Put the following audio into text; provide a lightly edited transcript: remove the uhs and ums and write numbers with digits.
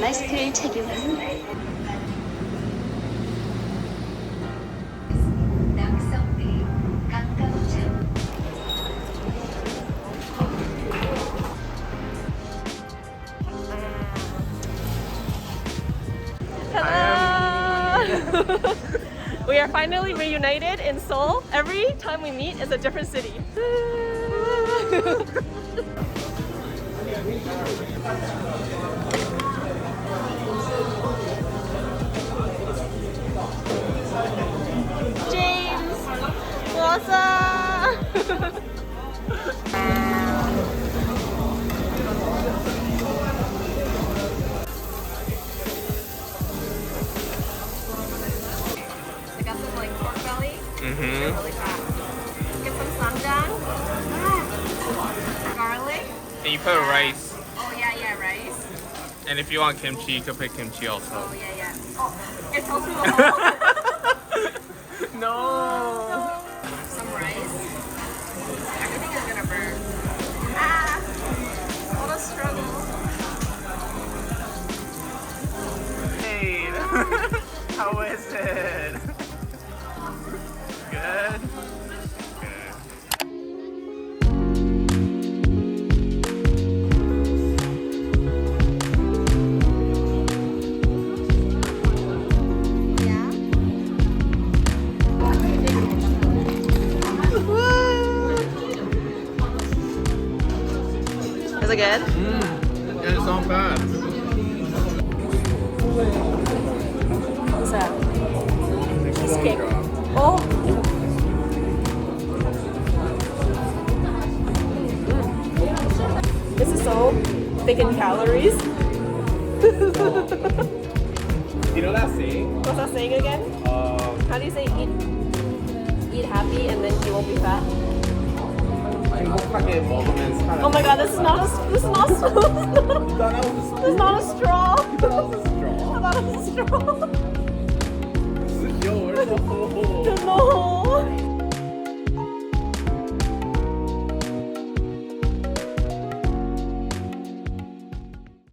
마스크를 착용합니다. Hello! We are finally reunited in Seoul. Every time we meet is a different city. James! What's up? I got some like pork belly. They're really fat. Get some samjang. Garlic. And you put rice. Oh yeah, rice. And if you want kimchi, you can put kimchi also. Oh yeah. Oh, it's also No. some rice. Everything is gonna burn. Ah, what a struggle. Hey, how is it? Good. Is it good? It's not bad. What's that? Cheesecake. Oh. This is so thick in calories. You know that saying? What's that saying again? How do you say eat happy and then you won't be fat? Oh my god, this is not a this is not a straw. I thought it was a straw. This is yours. No.